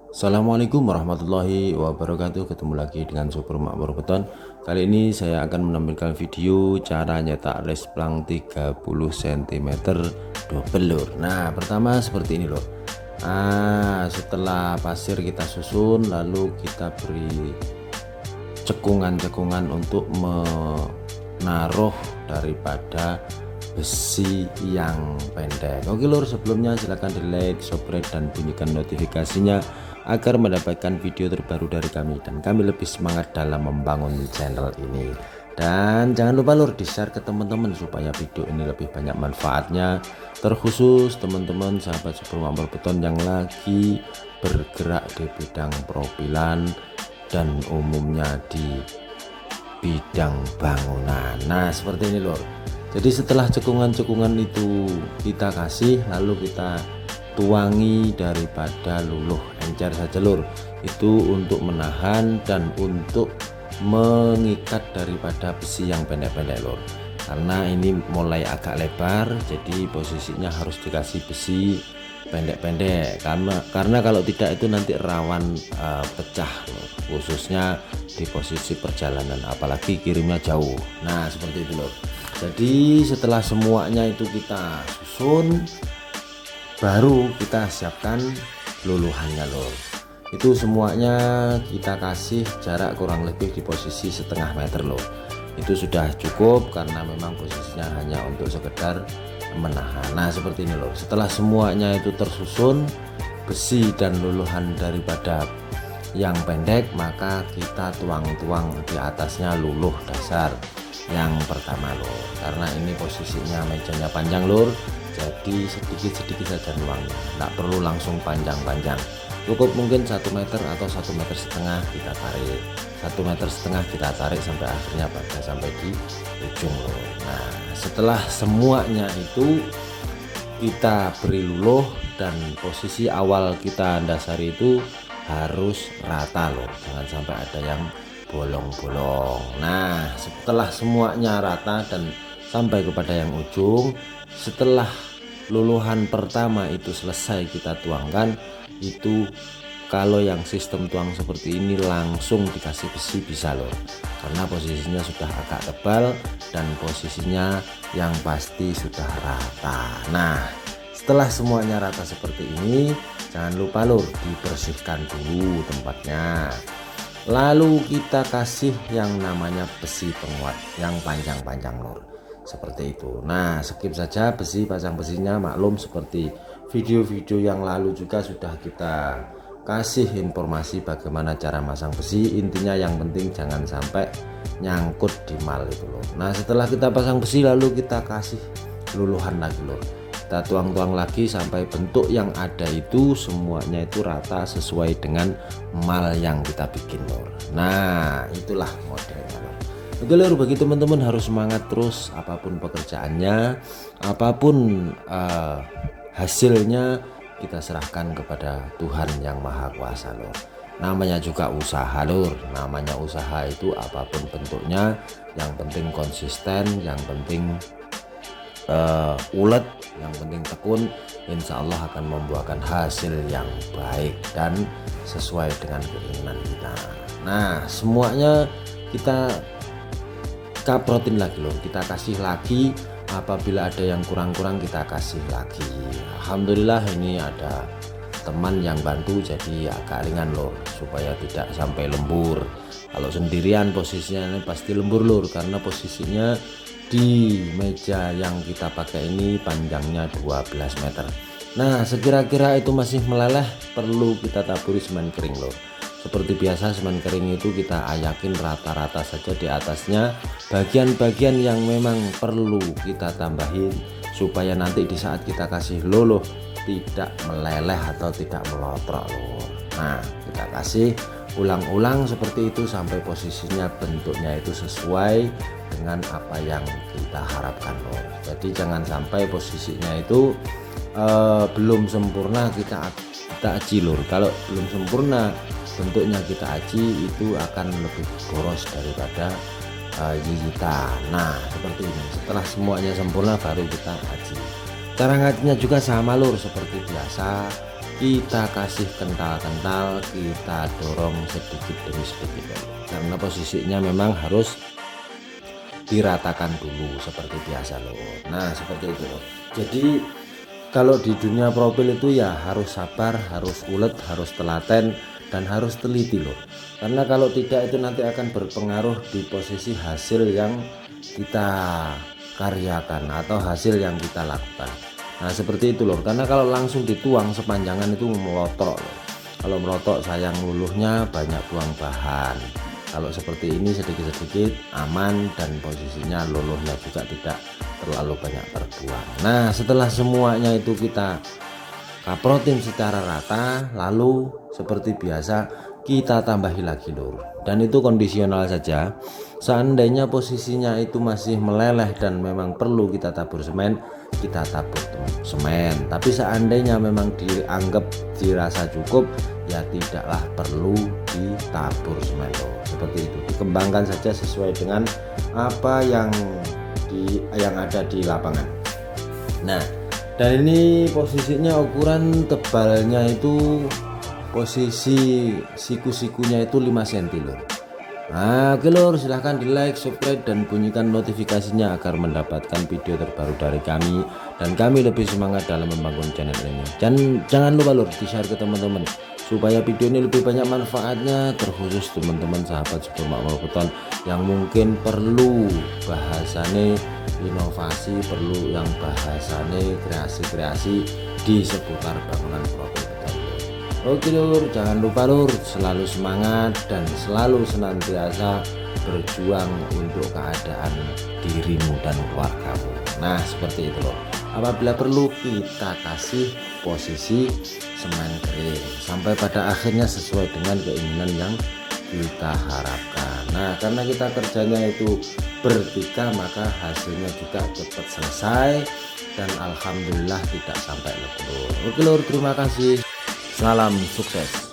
Assalamualaikum warahmatullahi wabarakatuh. Ketemu lagi dengan Super Makmur Beton. Kali ini saya akan menampilkan video cara nyetak lesplang 30 cm double lur. Nah, pertama seperti ini lur. Setelah pasir kita susun, lalu kita beri cekungan-cekungan untuk menaruh daripada besi yang pendek. Oke lur, sebelumnya silahkan di like, subscribe, dan bunyikan notifikasinya agar mendapatkan video terbaru dari kami dan kami lebih semangat dalam membangun channel ini. Dan jangan lupa lur, di share ke teman-teman supaya video ini lebih banyak manfaatnya, terkhusus teman-teman sahabat Super Makmur Beton yang lagi bergerak di bidang profilan dan umumnya di bidang bangunan. Nah, seperti ini lur. Jadi setelah cekungan-cekungan itu kita kasih, lalu kita tuangi daripada luluh encer saja lur. Itu untuk menahan dan untuk mengikat daripada besi yang pendek-pendek lur. Karena ini mulai agak lebar, jadi posisinya harus dikasih besi pendek-pendek, karena kalau tidak itu nanti rawan pecah lur. Khususnya di posisi perjalanan, apalagi kirimnya jauh. Nah, seperti itu lur. Jadi setelah semuanya itu kita susun, baru kita siapkan luluhannya lur. Itu semuanya kita kasih jarak kurang lebih di posisi setengah meter lur. Itu sudah cukup karena memang posisinya hanya untuk sekedar menahan. Nah, seperti ini lur. Setelah semuanya itu tersusun, besi dan luluhan daripada yang pendek, maka kita tuang-tuang di atasnya luluh dasar yang pertama lur. Karena ini posisinya mejanya panjang lur, jadi sedikit-sedikit saja nuangnya, nggak perlu langsung panjang-panjang, cukup mungkin 1 meter atau 1,5 meter kita tarik, 1,5 meter kita tarik sampai akhirnya pada sampai di ujung lur. Nah, setelah semuanya itu kita beri luluh dan posisi awal kita dasari itu harus rata loh, jangan sampai ada yang bolong-bolong. Nah, setelah semuanya rata dan sampai kepada yang ujung, setelah luluhan pertama itu selesai kita tuangkan, itu kalau yang sistem tuang seperti ini langsung dikasih besi bisa loh, karena posisinya sudah agak tebal dan posisinya yang pasti sudah rata. Nah, setelah semuanya rata seperti ini, jangan lupa lur, dibersihkan dulu tempatnya. Lalu kita kasih yang namanya besi penguat yang panjang-panjang lur, seperti itu. Nah, skip saja besi, pasang besinya, maklum seperti video-video yang lalu juga sudah kita kasih informasi bagaimana cara masang besi. Intinya yang penting jangan sampai nyangkut di mal itu loh. Nah, setelah kita pasang besi lalu kita kasih luluhan lagi loh. Kita tuang-tuang lagi sampai bentuk yang ada itu semuanya itu rata sesuai dengan mal yang kita bikin lor. Nah, itulah modelnya lor. Oke lor, bagi teman-teman harus semangat terus apapun pekerjaannya, apapun hasilnya kita serahkan kepada Tuhan yang Maha Kuasa lor. Namanya juga usaha lur, namanya usaha itu apapun bentuknya, yang penting konsisten, yang penting ulet, yang penting tekun, insya Allah akan membuahkan hasil yang baik dan sesuai dengan keinginan kita. Nah, semuanya kita kaprotin lagi loh, kita kasih lagi, apabila ada yang kurang-kurang kita kasih lagi. Alhamdulillah ini ada teman yang bantu jadi agak ringan lor, supaya tidak sampai lembur. Kalau sendirian posisinya ini pasti lembur lur, karena posisinya di meja yang kita pakai ini panjangnya 12 meter. Nah, sekira-kira itu masih meleleh, perlu kita taburi semen kering lor. Seperti biasa semen kering itu kita ayakin rata-rata saja di atasnya. Bagian-bagian yang memang perlu kita tambahin supaya nanti di saat kita kasih luluh tidak meleleh atau tidak melotrok lor. Nah, kita kasih ulang-ulang seperti itu sampai posisinya bentuknya itu sesuai dengan apa yang kita harapkan lor. Jadi jangan sampai posisinya itu belum sempurna kita aci lur. Kalau belum sempurna bentuknya kita aci, itu akan lebih boros daripada gigitan. Nah, seperti ini. Setelah semuanya sempurna baru kita aci. Cara ngacinya juga sama lur, seperti biasa. kita kasih kental-kental, kita dorong sedikit demi sedikit lur. Karena posisinya memang harus diratakan dulu seperti biasa lur. Nah seperti itu lur. Jadi kalau di dunia profil itu ya harus sabar, harus ulet, harus telaten, dan harus teliti loh. Karena kalau tidak itu nanti akan berpengaruh di posisi hasil yang kita karyakan atau hasil yang kita lakukan. Nah seperti itu loh. Karena kalau langsung dituang sepanjangan itu melotok loh. Kalau melotok sayang luluhnya, banyak buang bahan. Kalau seperti ini sedikit-sedikit aman dan posisinya luluhnya juga tidak terlalu banyak terbuang. Nah setelah semuanya itu kita kaprotin secara rata, lalu seperti biasa kita tambahi lagi lur. Dan itu kondisional saja. Seandainya posisinya itu masih meleleh dan memang perlu kita tabur semen, kita tabur semen. Tapi seandainya memang dianggap dirasa cukup, ya tidaklah perlu ditabur semen lur. Seperti itu, dikembangkan saja sesuai dengan apa yang ada di lapangan. Nah dan ini posisinya ukuran tebalnya itu posisi siku-sikunya itu 5 cm lur. Nah oke lur, silahkan di like, subscribe, dan bunyikan notifikasinya agar mendapatkan video terbaru dari kami dan kami lebih semangat dalam membangun channel ini. Dan jangan lupa lur di share ke teman-teman supaya video ini lebih banyak manfaatnya, terkhusus teman-teman sahabat sebelum makmur beton yang mungkin perlu bahasane inovasi, perlu yang bahasane kreasi-kreasi di seputar bangunan profil beton. Oke lur, jangan lupa lur selalu semangat dan selalu senantiasa berjuang untuk keadaan dirimu dan keluargamu. Nah seperti itu loh. Apabila perlu kita kasih posisi semen kering sampai pada akhirnya sesuai dengan keinginan yang kita harapkan. Nah karena kita kerjanya itu bertiga, maka hasilnya juga cepat selesai dan alhamdulillah tidak sampai lebur. Oke lur, terima kasih, salam sukses.